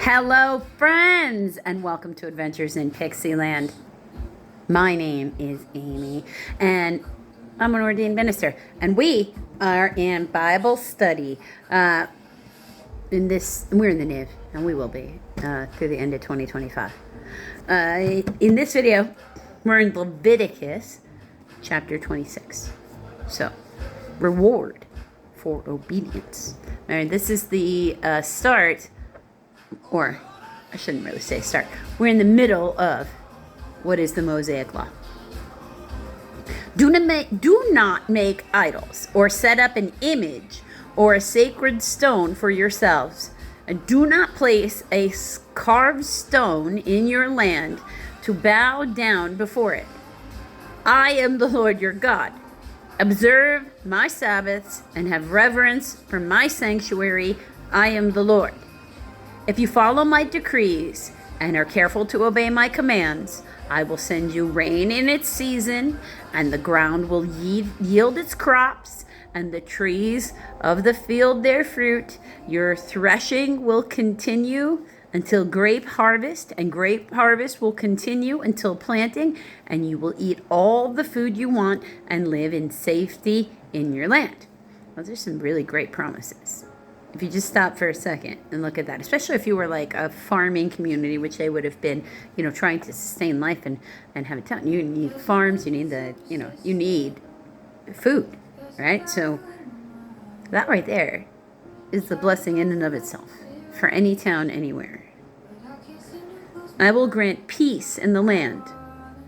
Hello, friends, and welcome to Adventures in Pixie Land. My name is Amy, and I'm an ordained minister, and we are in Bible study. We're in the NIV, and we will be through the end of 2025. In this video, we're in Leviticus chapter 26. So, reward for obedience. All right, this is the start. Or I shouldn't really say start. We're in the middle of what is the Mosaic Law. Do not make idols or set up an image or a sacred stone for yourselves. And do not place a carved stone in your land to bow down before it. I am the Lord your God. Observe my Sabbaths and have reverence for my sanctuary. I am the Lord. If you follow my decrees and are careful to obey my commands, I will send you rain in its season, and the ground will yield its crops, and the trees of the field their fruit. Your threshing will continue until grape harvest, and grape harvest will continue until planting, and you will eat all the food you want and live in safety in your land. Those are some really great promises. If you just stop for a second and look at that, especially if you were like a farming community, which they would have been, trying to sustain life and have a town. You need farms, you need food, right? So that right there is the blessing in and of itself for any town anywhere. I will grant peace in the land,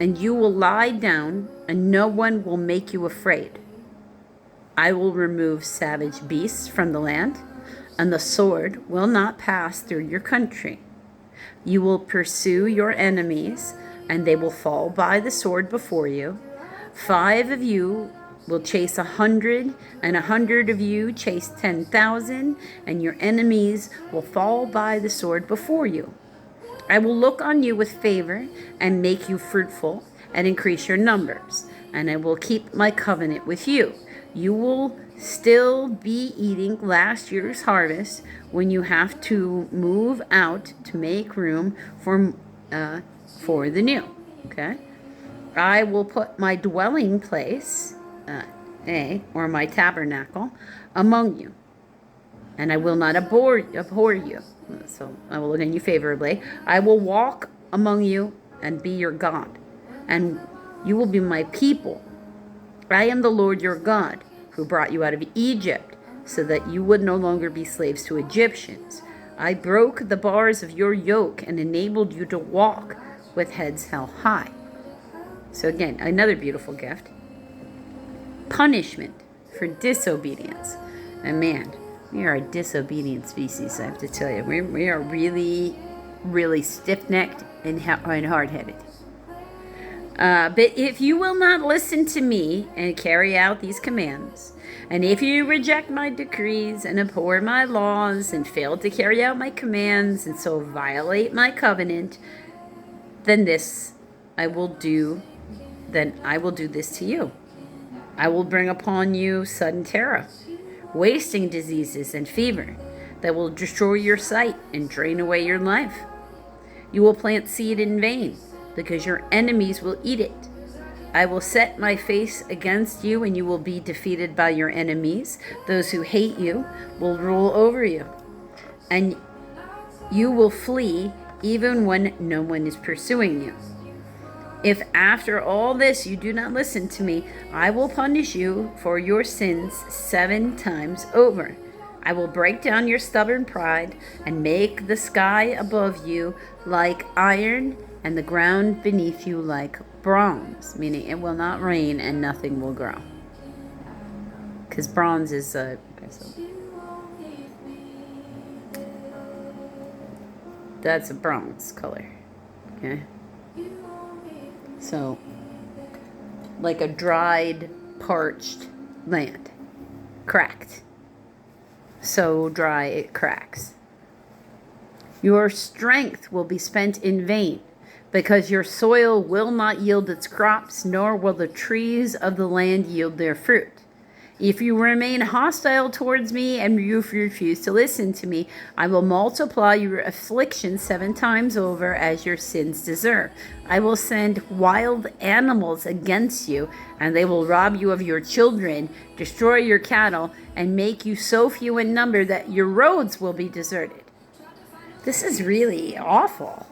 and you will lie down, and no one will make you afraid. I will remove savage beasts from the land, and the sword will not pass through your country. You will pursue your enemies, and they will fall by the sword before you. 5 of you will chase 100, and 100 of you chase 10,000, and your enemies will fall by the sword before you. I will look on you with favor and make you fruitful and increase your numbers, and I will keep my covenant with you. You will still be eating last year's harvest when you have to move out to make room for the new. Okay, I will put my dwelling place, or my tabernacle, among you, and I will not abhor you. So I will look on you favorably. I will walk among you and be your God, and you will be my people. I am the Lord your God, who brought you out of Egypt, so that you would no longer be slaves to Egyptians. I broke the bars of your yoke and enabled you to walk with heads held high. So again, another beautiful gift. Punishment for disobedience. And man, we are a disobedient species, I have to tell you. We are really, really stiff-necked and hard-headed. But if you will not listen to me and carry out these commands, and if you reject my decrees and abhor my laws and fail to carry out my commands and so violate my covenant, then I will do this to you. I will bring upon you sudden terror, wasting diseases and fever that will destroy your sight and drain away your life. You will plant seed in vain, because your enemies will eat it. I will set my face against you, and you will be defeated by your enemies. Those who hate you will rule over you, and you will flee even when no one is pursuing you. If after all this you do not listen to me, I will punish you for your sins 7 times over. I will break down your stubborn pride and make the sky above you like iron and the ground beneath you like bronze, meaning it will not rain and nothing will grow. Because bronze is that's a bronze color. Okay. So, like a dried, parched land. Cracked. So dry it cracks. Your strength will be spent in vain, because your soil will not yield its crops, nor will the trees of the land yield their fruit. If you remain hostile towards me and you refuse to listen to me, I will multiply your affliction 7 times over as your sins deserve. I will send wild animals against you, and they will rob you of your children, destroy your cattle, and make you so few in number that your roads will be deserted. This is really awful.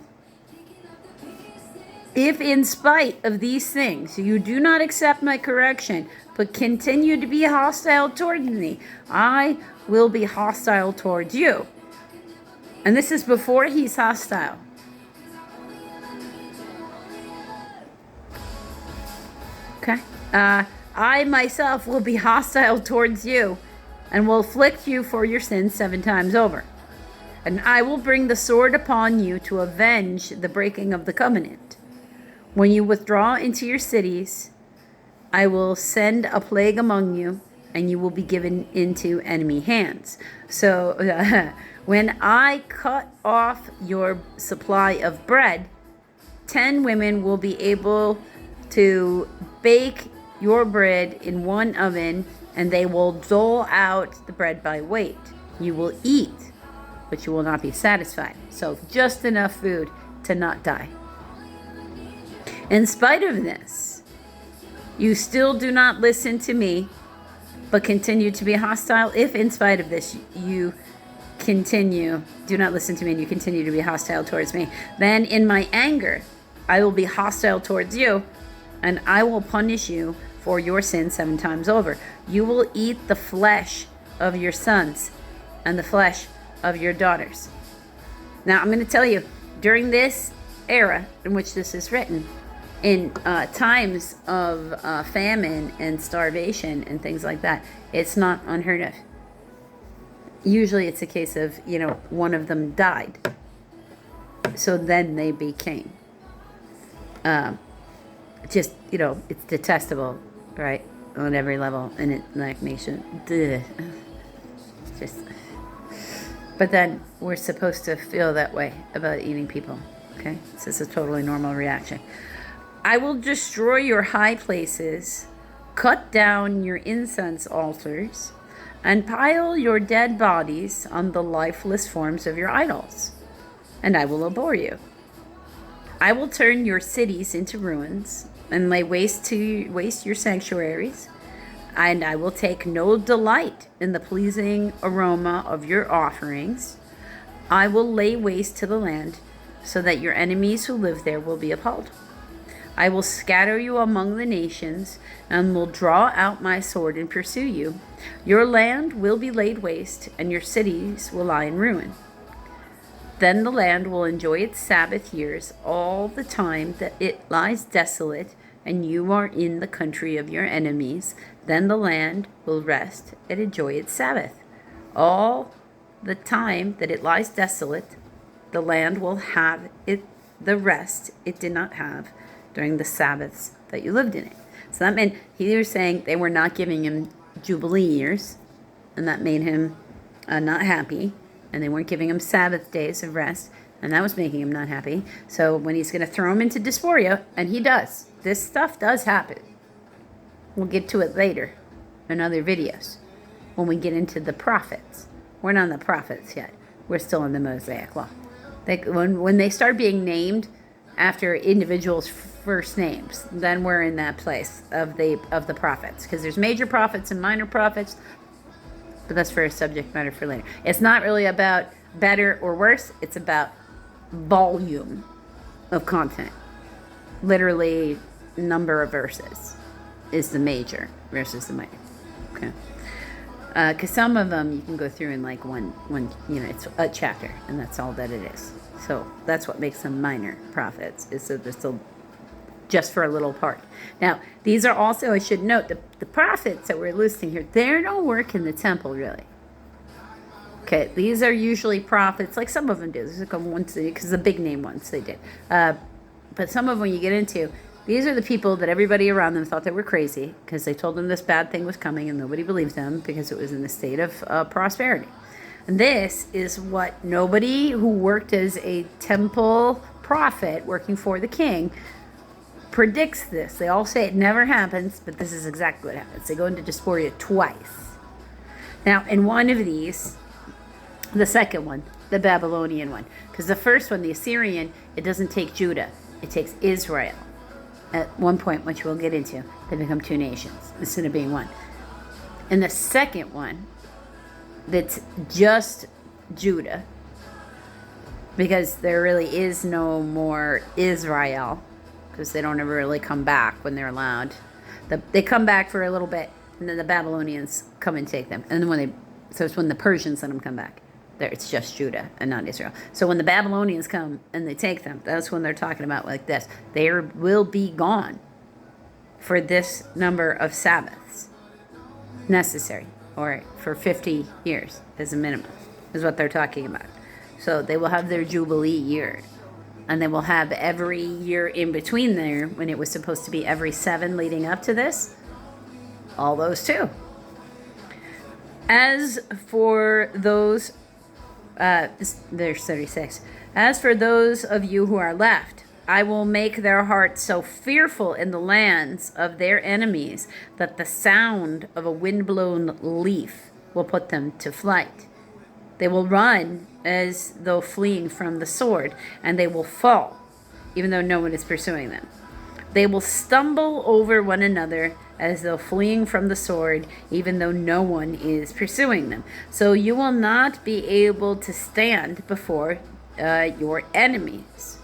If in spite of these things you do not accept my correction, but continue to be hostile towards me, I will be hostile towards you. And this is before he's hostile. Okay? I myself will be hostile towards you and will afflict you for your sins 7 times over. And I will bring the sword upon you to avenge the breaking of the covenant. When you withdraw into your cities, I will send a plague among you, and you will be given into enemy hands. So when I cut off your supply of bread, 10 women will be able to bake your bread in one oven, and they will dole out the bread by weight. You will eat, but you will not be satisfied. So just enough food to not die. In spite of this, you still do not listen to me, but continue to be hostile. If in spite of this you do not listen to me and you continue to be hostile towards me, then in my anger I will be hostile towards you, and I will punish you for your sin 7 times over. You will eat the flesh of your sons and the flesh of your daughters. Now I'm going to tell you, during this era in which this is written, in times of famine and starvation and things like that, it's not unheard of. Usually it's a case of, one of them died. So then they became. It's detestable, right? On every level. And it makes you, but then we're supposed to feel that way about eating people, okay? This is a totally normal reaction. I will destroy your high places, cut down your incense altars, and pile your dead bodies on the lifeless forms of your idols, and I will abhor you. I will turn your cities into ruins and lay waste your sanctuaries, and I will take no delight in the pleasing aroma of your offerings. I will lay waste to the land so that your enemies who live there will be appalled. I will scatter you among the nations and will draw out my sword and pursue you. Your land will be laid waste and your cities will lie in ruin. Then the land will enjoy its Sabbath years all the time that it lies desolate and you are in the country of your enemies. Then the land will rest and enjoy its Sabbath. All the time that it lies desolate, the land will have the rest it did not have during the Sabbaths that you lived in it. So that meant he was saying they were not giving him Jubilee years, and that made him not happy, and they weren't giving him Sabbath days of rest, and that was making him not happy. So when he's going to throw him into dysphoria, and he does, this stuff does happen. We'll get to it later in other videos when we get into the prophets. We're not on the prophets yet. We're still in the Mosaic Law. When they start being named after individuals' first names, then we're in that place of the prophets, because there's major prophets and minor prophets, but that's for a subject matter for later. It's not really about better or worse, it's about volume of content. Literally, number of verses is the major versus the minor. Okay, because some of them you can go through in like one it's a chapter, and that's all that it is. So that's what makes them minor prophets, is that they're still just for a little part. Now, these are also, I should note, the prophets that we're listing here, they don't work in the temple, really. Okay, these are usually prophets, like some of them do. There's a couple ones, because the big name ones they did. But some of them you get into, these are the people that everybody around them thought they were crazy, because they told them this bad thing was coming, and nobody believed them, because it was in a state of prosperity. And this is what nobody who worked as a temple prophet working for the king predicts this. They all say it never happens, but this is exactly what happens. They go into dysphoria twice. Now, in one of these, the second one, the Babylonian one, because the first one, the Assyrian, it doesn't take Judah. It takes Israel. At one point, which we'll get into, they become two nations instead of being one. And the second one, that's just Judah, because there really is no more Israel, because they don't ever really come back when they're allowed. They come back for a little bit, and then the Babylonians come and take them. And then so it's when the Persians let them come back. There, it's just Judah and not Israel. So when the Babylonians come and they take them, that's when they're talking about like this. They will be gone for this number of Sabbaths necessary, or for 50 years as a minimum, is what they're talking about. So they will have their Jubilee year, and they will have every year in between there, when it was supposed to be every 7 leading up to this, all those too. As for those, there's 36. As for those of you who are left, I will make their hearts so fearful in the lands of their enemies that the sound of a wind-blown leaf will put them to flight. They will run as though fleeing from the sword, and they will fall, even though no one is pursuing them. They will stumble over one another as though fleeing from the sword, even though no one is pursuing them. So you will not be able to stand before your enemies.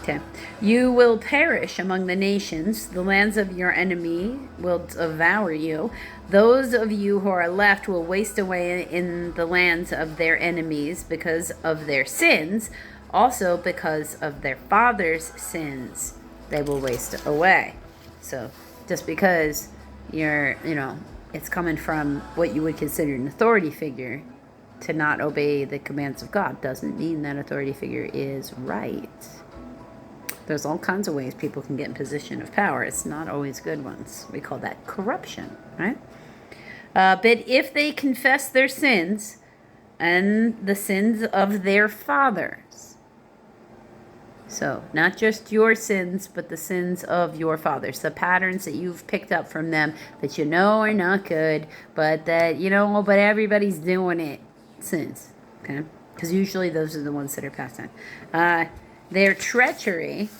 Okay. You will perish among the nations. The lands of your enemy will devour you. Those of you who are left will waste away in the lands of their enemies because of their sins, also because of their fathers' sins. They will waste away. So just because it's coming from what you would consider an authority figure to not obey the commands of God doesn't mean that authority figure is right. There's all kinds of ways people can get in position of power. It's not always good ones. We call that corruption, right? But if they confess their sins and the sins of their fathers, so not just your sins, but the sins of your fathers, the patterns that you've picked up from them that you know are not good, but that, but everybody's doing it, sins, okay? Because usually those are the ones that are passed on. Their treachery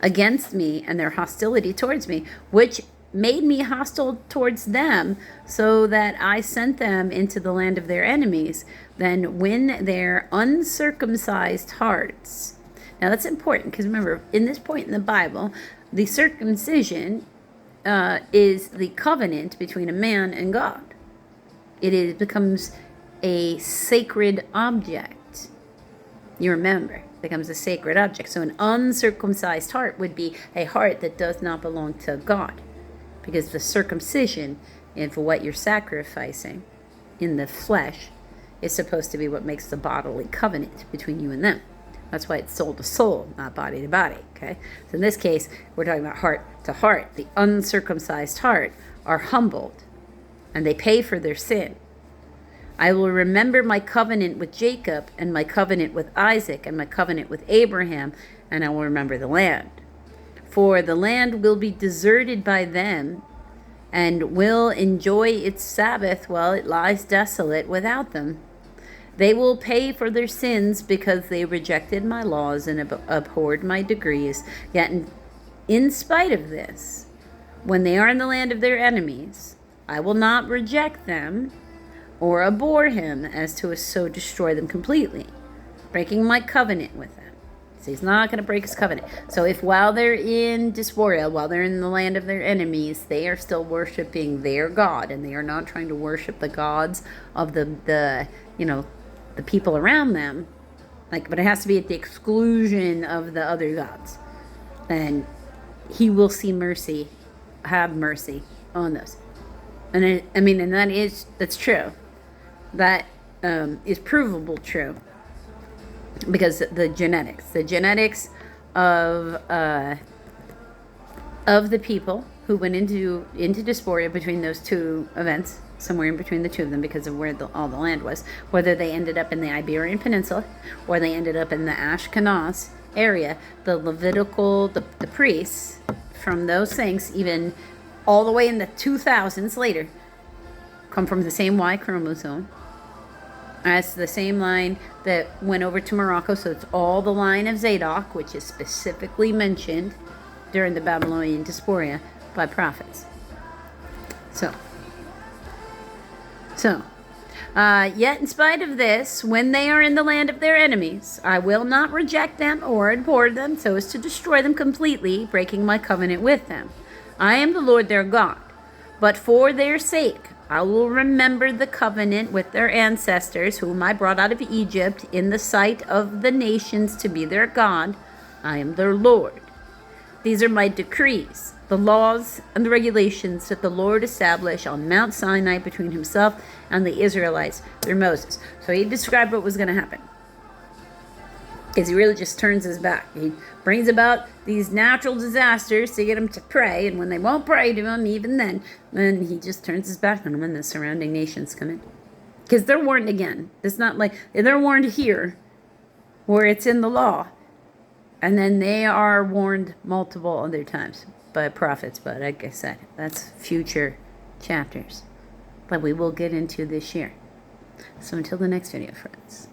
against me and their hostility towards me, which made me hostile towards them, so that I sent them into the land of their enemies, then when their uncircumcised hearts. Now that's important, because remember, in this point in the Bible, the circumcision is the covenant between a man and God. It becomes a sacred object. You remember, it becomes a sacred object. So an uncircumcised heart would be a heart that does not belong to God, because the circumcision and for what you're sacrificing in the flesh is supposed to be what makes the bodily covenant between you and them. That's why it's soul to soul, not body to body, okay? So in this case, we're talking about heart to heart. The uncircumcised heart are humbled, and they pay for their sin. I will remember my covenant with Jacob, and my covenant with Isaac, and my covenant with Abraham, and I will remember the land. For the land will be deserted by them, and will enjoy its Sabbath while it lies desolate without them. They will pay for their sins because they rejected my laws and abhorred my decrees. Yet in spite of this, when they are in the land of their enemies, I will not reject them or abhor him as to so destroy them completely, breaking my covenant with them. So he's not going to break his covenant. So if while they're in dysphoria, while they're in the land of their enemies, they are still worshiping their God, and they are not trying to worship the gods of the people around them, but it has to be at the exclusion of the other gods, then he will see mercy, have mercy on those. And that's true. That is provable true, because the genetics of the people who went into dysphoria between those two events somewhere in between the two of them because of where all the land was, whether they ended up in the Iberian Peninsula or they ended up in the Ashkenaz area, the Levitical, the priests from those things, even all the way in the 2000s later, come from the same Y chromosome as the same line that went over to Morocco. So it's all the line of Zadok, which is specifically mentioned during the Babylonian diaspora by prophets. Yet in spite of this, when they are in the land of their enemies, I will not reject them or abhor them so as to destroy them completely, breaking my covenant with them. I am the Lord their God, but for their sake I will remember the covenant with their ancestors, whom I brought out of Egypt in the sight of the nations to be their God. I am their Lord. These are my decrees, the laws and the regulations that the Lord established on Mount Sinai between himself and the Israelites through Moses. So he described what was going to happen. Because he really just turns his back. He brings about these natural disasters to get them to pray, and when they won't pray to him, even then he just turns his back on them, and the surrounding nations come in. Because they're warned again. It's not like they're warned here, where it's in the law. And then they are warned multiple other times by prophets. But like I said, that's future chapters that we will get into this year. So until the next video, friends.